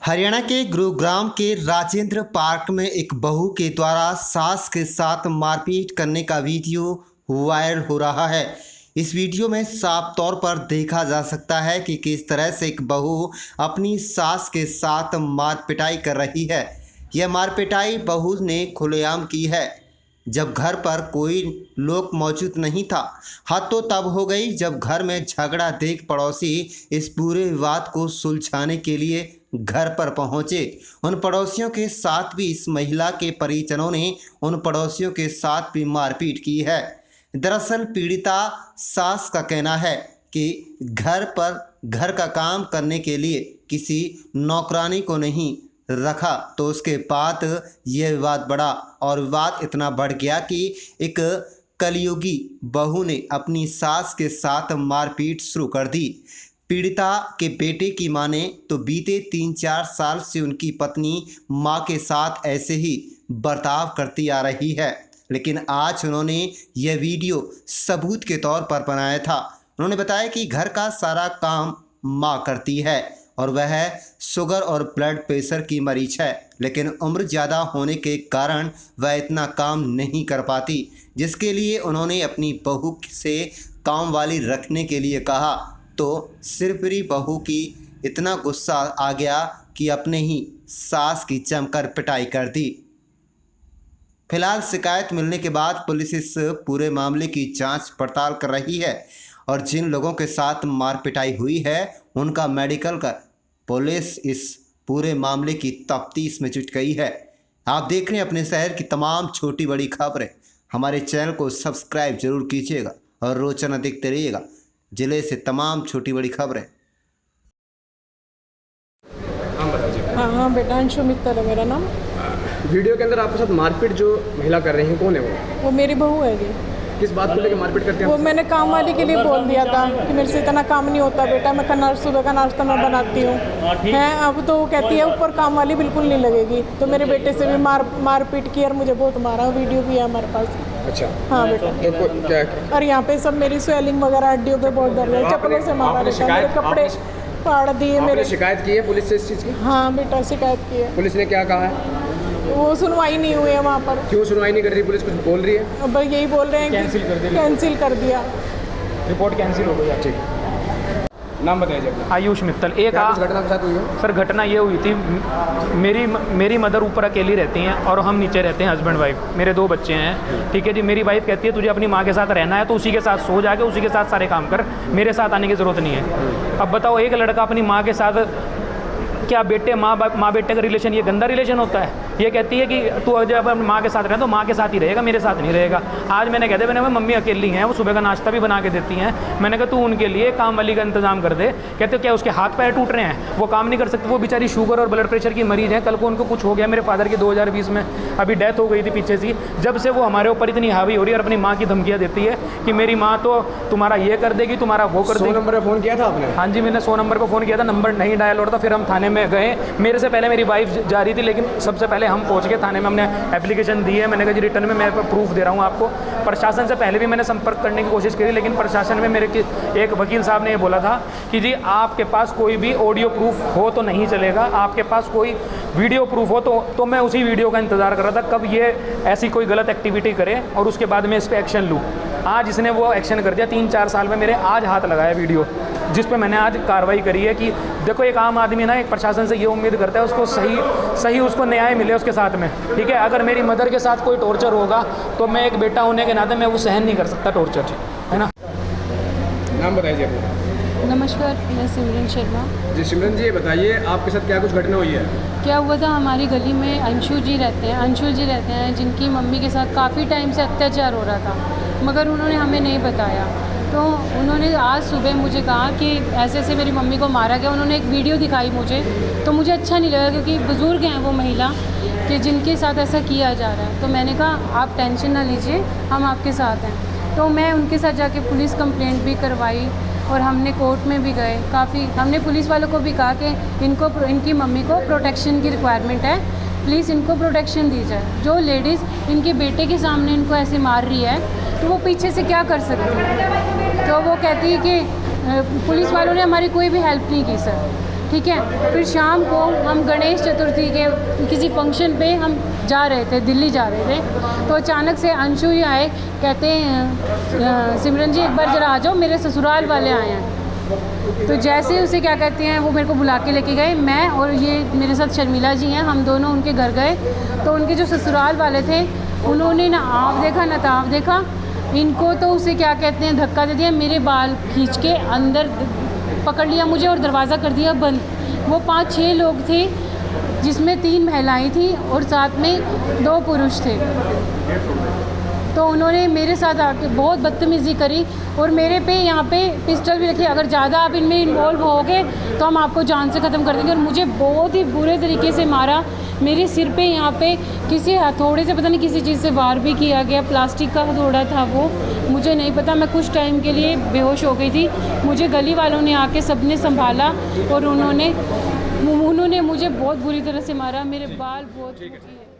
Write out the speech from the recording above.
हरियाणा के गुरुग्राम के राजेंद्र पार्क में एक बहू के द्वारा सास के साथ मारपीट करने का वीडियो वायरल हो रहा है। इस वीडियो में साफ तौर पर देखा जा सकता है कि किस तरह से एक बहू अपनी सास के साथ मारपिटाई कर रही है। यह मारपिटाई बहू ने खुलेआम की है जब घर पर कोई लोग मौजूद नहीं था। हद तो तब हो गई जब घर में झगड़ा देख पड़ोसी इस पूरे विवाद को सुलझाने के लिए घर पर पहुंचे। उन पड़ोसियों के साथ भी इस महिला के परिजनों ने उन पड़ोसियों के साथ भी मारपीट की है। दरअसल पीड़िता सास का कहना है कि घर पर घर का काम करने के लिए किसी नौकरानी को नहीं रखा, तो उसके बाद यह विवाद बढ़ा और विवाद इतना बढ़ गया कि एक कलयुगी बहू ने अपनी सास के साथ मारपीट शुरू कर दी। पीड़िता के बेटे की माने तो बीते 3-4 साल से उनकी पत्नी मां के साथ ऐसे ही बर्ताव करती आ रही है, लेकिन आज उन्होंने यह वीडियो सबूत के तौर पर बनाया था। उन्होंने बताया कि घर का सारा काम मां करती है और वह शुगर और ब्लड प्रेशर की मरीज है, लेकिन उम्र ज़्यादा होने के कारण वह इतना काम नहीं कर पाती, जिसके लिए उन्होंने अपनी बहू से काम वाली रखने के लिए कहा। तो सिरफिरी बहू की इतना गुस्सा आ गया कि अपने ही सास की जमकर पिटाई कर दी। फिलहाल शिकायत मिलने के बाद पुलिस इस पूरे मामले की जांच पड़ताल कर रही है और जिन लोगों के साथ मारपिटाई हुई है उनका मेडिकल कर पुलिस इस पूरे मामले की तफ्तीश में जुट गई है। आप देख रहे हैं अपने शहर की तमाम छोटी बड़ी खबरें। हमारे चैनल को सब्सक्राइब जरूर कीजिएगा और रोजाना देखते रहिएगा जिले से तमाम छोटी बड़ी खबरें। हाँ बेटा, अंशु मित्तल है मेरा नाम। वीडियो के अंदर आपके साथ मारपीट जो महिला कर रही है कौन है वो मेरी बहू है जी। किस बात को लेकर मारपीट करते हैं? वो मैंने काम वाली के लिए बोल दिया था कि मेरे से इतना काम नहीं होता बेटा, मैं सुबह का नाश्ता मैं बनाती हूँ हैं। अब तो वो कहती है ऊपर काम वाली बिल्कुल नहीं लगेगी, तो मेरे बेटे से भी मारपीट की और मुझे बहुत मारा। वीडियो भी है हमारे पास। अच्छा हाँ बेटा। तो क्या और यहाँ पे सब मेरी स्वेलिंग वगैरह हड्डियों पे बहुत दर्द है, चप्पलों से मारा बेटा, मेरे कपड़े फाड़ दिए मेरे। शिकायत की है पुलिस से इस चीज़ की? हाँ बेटा, शिकायत की है। पुलिस ने क्या कहा है? वो सुनवाई नहीं हुई है वहाँ पर। क्यों सुनवाई नहीं कर रही पुलिस? कुछ बोल रही है? अब यही बोल रहे हैं कैंसिल कर दिया, रिपोर्ट कैंसिल हो गई। ठीक, नाम बताइए अपना। आयुष मित्तल। घटना के साथ हुई है सर, घटना ये हुई थी, मेरी मदर ऊपर अकेली रहती हैं और हम नीचे रहते हैं, हस्बैंड वाइफ। मेरे 2 बच्चे हैं, ठीक है जी। मेरी वाइफ कहती है तुझे अपनी माँ के साथ रहना है तो उसी के साथ सो जाके उसी के साथ सारे काम कर, मेरे साथ आने की ज़रूरत नहीं है। अब बताओ, एक लड़का अपनी माँ के साथ, क्या बेटे माँ बेटे का रिलेशन ये गंदा रिलेशन होता है? ये कहती है कि तू जब अपनी माँ के साथ रहे तो माँ के साथ ही रहेगा, मेरे साथ नहीं रहेगा। आज मैंने कहते मैंने मम्मी अकेली हैं, वो सुबह का नाश्ता भी बना के देती हैं। मैंने कहा तू उनके लिए काम वाली का इंतजाम कर दे। कहते क्या उसके हाथ पैर टूट रहे हैं, वो काम नहीं कर सकते? वो बेचारी शुगर और ब्लड प्रेशर की मरीज है। कल को उनको कुछ हो गया, मेरे फादर की 2020 में अभी डेथ हो गई थी पीछे से। जब से वो हमारे ऊपर इतनी हावी हो रही है और अपनी माँ की धमकियाँ देती है कि मेरी माँ तो तुम्हारा ये कर देगी, तुम्हारा वो कर देगी। 100 नंबर पर फ़ोन किया था आपने? हाँ जी, मैंने 100 नंबर पर फ़ोन किया था, नंबर नहीं डायल हो रहा था। फिर हम थाने में गए, मेरे से पहले मेरी वाइफ जा रही थी, लेकिन सबसे पहले हम पहुंच गए थाने में। हमने एप्लीकेशन दी है, मैंने कहा जी रिटर्न में मैं प्रूफ दे रहा हूं आपको। प्रशासन से पहले भी मैंने संपर्क करने की कोशिश करी, लेकिन प्रशासन में मेरे एक वकील साहब ने ये बोला था कि जी आपके पास कोई भी ऑडियो प्रूफ हो तो नहीं चलेगा, आपके पास कोई वीडियो प्रूफ हो तो मैं उसी वीडियो का इंतज़ार कर रहा था कब ये ऐसी कोई गलत एक्टिविटी करे और उसके बाद मैं इस पर एक्शन लूँ। आज इसने वो एक्शन कर दिया। 3-4 साल में मेरे आज हाथ लगाया वीडियो, जिस पे मैंने आज कार्रवाई करी है कि देखो एक आम आदमी ना एक प्रशासन से ये उम्मीद करता है उसको सही उसको न्याय मिले उसके साथ में, ठीक है। अगर मेरी मदर के साथ कोई टॉर्चर होगा तो मैं एक बेटा होने के नाते मैं वो सहन नहीं कर सकता टॉर्चर, है ना। नाम बताइए अपना। नमस्कार, मैं सिमरन शर्मा। जी सिमरन जी, ये बताइए आपके साथ क्या कुछ घटना हुई है? क्या हुआ था, हमारी गली में अंशुल जी रहते हैं जिनकी मम्मी के साथ काफ़ी टाइम से अत्याचार हो रहा था, मगर उन्होंने हमें नहीं बताया। तो उन्होंने आज सुबह मुझे कहा कि ऐसे ऐसे मेरी मम्मी को मारा गया। उन्होंने एक वीडियो दिखाई मुझे, तो मुझे अच्छा नहीं लगा क्योंकि बुज़ुर्ग हैं वो महिला कि जिनके साथ ऐसा किया जा रहा है। तो मैंने कहा आप टेंशन ना लीजिए, हम आपके साथ हैं। तो मैं उनके साथ जाके पुलिस कंप्लेंट भी करवाई और हमने कोर्ट में भी गए। हमने पुलिस वालों को भी कहा कि इनकी मम्मी को प्रोटेक्शन की रिक्वायरमेंट है, प्लीज़ इनको प्रोटेक्शन दी जाए। जो लेडीज़ इनके बेटे के सामने इनको ऐसे मार रही है तो वो पीछे से क्या कर सकती है? तो वो कहती है कि पुलिस वालों ने हमारी कोई भी हेल्प नहीं की सर, ठीक ठीक है। फिर शाम को हम गणेश चतुर्थी के किसी फंक्शन पे हम जा रहे थे, दिल्ली जा रहे थे, तो अचानक से अंशु ही आए, कहते हैं सिमरन जी एक बार ज़रा आ जाओ, मेरे ससुराल वाले आए हैं। तो जैसे ही उसे क्या कहते हैं वो मेरे को बुला के लेके गए, मैं और ये मेरे साथ शर्मिला जी हैं, हम दोनों उनके घर गए। तो उनके जो ससुराल वाले थे उन्होंने ना आप देखा ना ताप देखा, इनको तो उसे क्या कहते हैं धक्का दे दिया, मेरे बाल खींच के अंदर पकड़ लिया मुझे और दरवाज़ा कर दिया बंद। वो 5-6 लोग थे जिसमें 3 महिलाएं थी और साथ में 2 पुरुष थे। तो उन्होंने मेरे साथ आके बहुत बदतमीज़ी करी और मेरे पे यहाँ पे पिस्टल भी रखी, अगर ज़्यादा आप इनमें इन्वॉल्व होगे तो हम आपको जान से ख़त्म कर देंगे। और मुझे बहुत ही बुरे तरीके से मारा, मेरे सिर पे यहाँ पे किसी हथौड़े से, पता नहीं किसी चीज़ से वार भी किया गया, प्लास्टिक का हथौड़ा था वो, मुझे नहीं पता। मैं कुछ टाइम के लिए बेहोश हो गई थी, मुझे गली वालों ने आके सबने संभाला और उन्होंने मुझे बहुत बुरी तरह से मारा, मेरे बाल बहुत